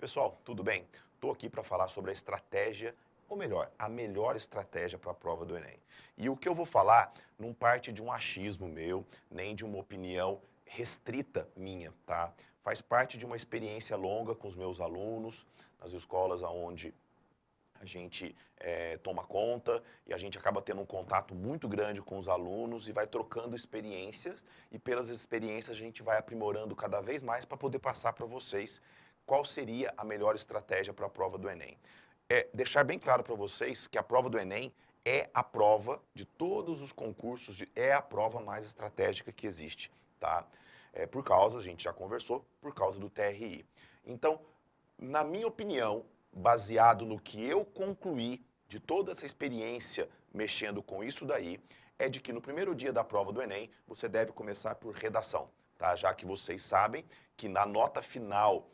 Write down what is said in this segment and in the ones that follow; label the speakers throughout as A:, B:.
A: Pessoal, tudo bem? Estou aqui para falar sobre a estratégia, ou melhor, a melhor estratégia para a prova do Enem. E o que eu vou falar não parte de um achismo meu, nem de uma opinião restrita minha, tá? Faz parte de uma experiência longa com os meus alunos, nas escolas onde a gente toma conta e a gente acaba tendo um contato muito grande com os alunos e vai trocando experiências e pelas experiências a gente vai aprimorando cada vez mais para poder passar para vocês qual seria a melhor estratégia para a prova do Enem. Deixar bem claro para vocês que a prova do Enem é a prova de todos os concursos, é a prova mais estratégica que existe, tá? Por causa, a gente já conversou, por causa do TRI. Então, na minha opinião, baseado no que eu concluí de toda essa experiência mexendo com isso daí, é de que no primeiro dia da prova do Enem, você deve começar por redação, tá? Já que vocês sabem que na nota final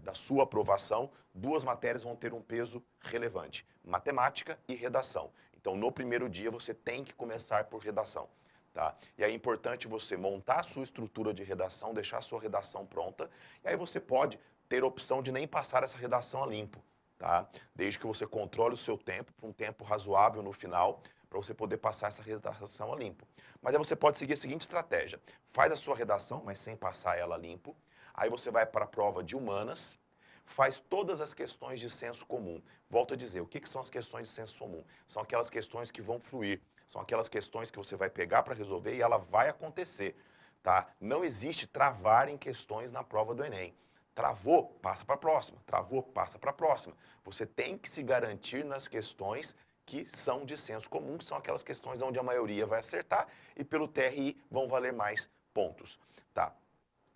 A: da sua aprovação, duas matérias vão ter um peso relevante, matemática e redação. Então, no primeiro dia, você tem que começar por redação. Tá? E é importante você montar a sua estrutura de redação, deixar a sua redação pronta, e aí você pode ter a opção de nem passar essa redação a limpo, tá? Desde que você controle o seu tempo, para um tempo razoável no final, para você poder passar essa redação a limpo. Mas aí você pode seguir a seguinte estratégia: faz a sua redação, mas sem passar ela a limpo, aí você vai para a prova de humanas, faz todas as questões de senso comum. Volto a dizer, o que são as questões de senso comum? São aquelas questões que vão fluir, são aquelas questões que você vai pegar para resolver e ela vai acontecer, tá? Não existe travar em questões na prova do Enem. Travou, passa para a próxima. Travou, passa para a próxima. Você tem que se garantir nas questões que são de senso comum, que são aquelas questões onde a maioria vai acertar e pelo TRI vão valer mais pontos, tá?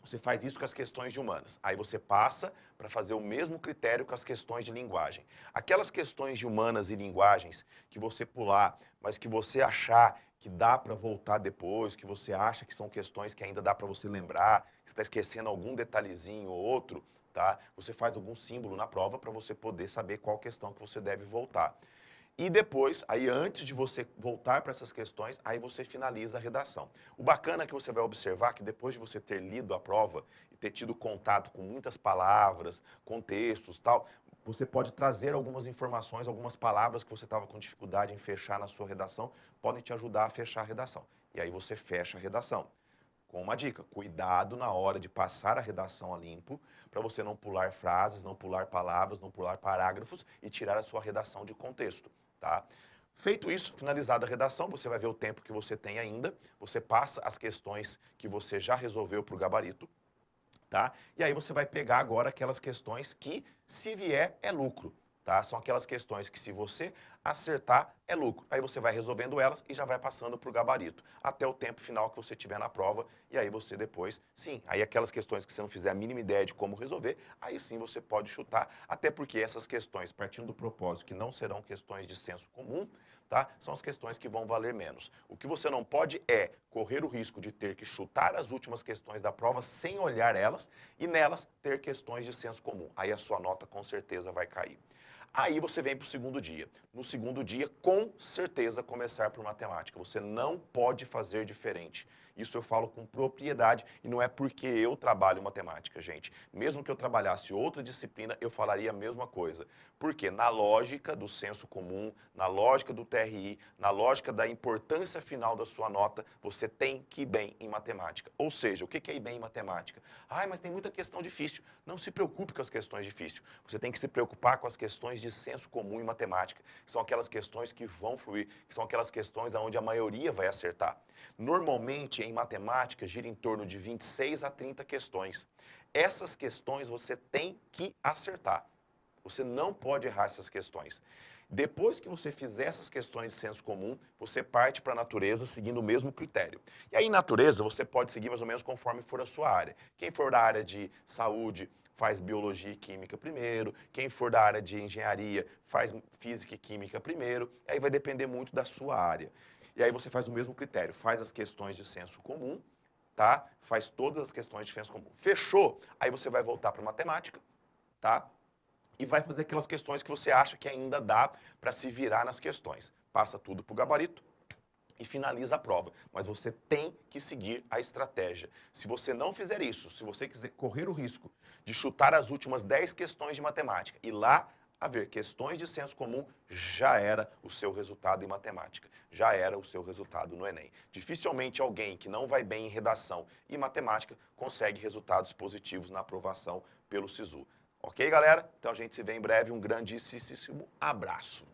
A: Você faz isso com as questões de humanas. Aí você passa para fazer o mesmo critério com as questões de linguagem. Aquelas questões de humanas e linguagens que você pular, mas que você achar que dá para voltar depois, que você acha que são questões que ainda dá para você lembrar, que está esquecendo algum detalhezinho ou outro, tá? Você faz algum símbolo na prova para você poder saber qual questão que você deve voltar. E depois, aí antes de você voltar para essas questões, aí você finaliza a redação. O bacana é que você vai observar que depois de você ter lido a prova e ter tido contato com muitas palavras, contextos, tal, você pode trazer algumas informações, algumas palavras que você estava com dificuldade em fechar na sua redação, podem te ajudar a fechar a redação. E aí você fecha a redação. Com uma dica, cuidado na hora de passar a redação a limpo, para você não pular frases, não pular palavras, não pular parágrafos e tirar a sua redação de contexto, tá? Feito isso, finalizada a redação, você vai ver o tempo que você tem ainda, você passa as questões que você já resolveu para o gabarito, tá? E aí você vai pegar agora aquelas questões que, se vier, é lucro, tá? São aquelas questões que, se você acertar, é lucro. Aí você vai resolvendo elas e já vai passando para o gabarito, até o tempo final que você tiver na prova, e aí você depois, sim, aí aquelas questões que você não fizer a mínima ideia de como resolver, aí sim você pode chutar, até porque essas questões, partindo do propósito que não serão questões de senso comum, tá? São as questões que vão valer menos. O que você não pode é correr o risco de ter que chutar as últimas questões da prova sem olhar elas e nelas ter questões de senso comum. Aí a sua nota com certeza vai cair. Aí você vem para o segundo dia. No segundo dia, com certeza, começar por matemática. Você não pode fazer diferente. Isso eu falo com propriedade e não é porque eu trabalho matemática, gente. Mesmo que eu trabalhasse outra disciplina, eu falaria a mesma coisa. Porque na lógica do senso comum, na lógica do TRI, na lógica da importância final da sua nota, você tem que ir bem em matemática. Ou seja, o que é ir bem em matemática? Ai, mas tem muita questão difícil. Não se preocupe com as questões difíceis. Você tem que se preocupar com as questões de senso comum em matemática, que são aquelas questões que vão fluir, que são aquelas questões onde a maioria vai acertar. Normalmente, em matemática, gira em torno de 26 a 30 questões. Essas questões você tem que acertar. Você não pode errar essas questões. Depois que você fizer essas questões de senso comum, você parte para a natureza seguindo o mesmo critério. E aí, em natureza, você pode seguir mais ou menos conforme for a sua área. Quem for da área de saúde, faz biologia e química primeiro. Quem for da área de engenharia, faz física e química primeiro. Aí vai depender muito da sua área. E aí você faz o mesmo critério, faz as questões de senso comum, tá? Faz todas as questões de senso comum. Fechou? Aí você vai voltar para matemática, tá? E vai fazer aquelas questões que você acha que ainda dá para se virar nas questões. Passa tudo para o gabarito e finaliza a prova. Mas você tem que seguir a estratégia. Se você não fizer isso, se você quiser correr o risco de chutar as últimas 10 questões de matemática e lá haver questões de senso comum, já era o seu resultado em matemática, já era o seu resultado no Enem. Dificilmente alguém que não vai bem em redação e matemática consegue resultados positivos na aprovação pelo SISU. Ok, galera? Então a gente se vê em breve. Um grandíssimo abraço.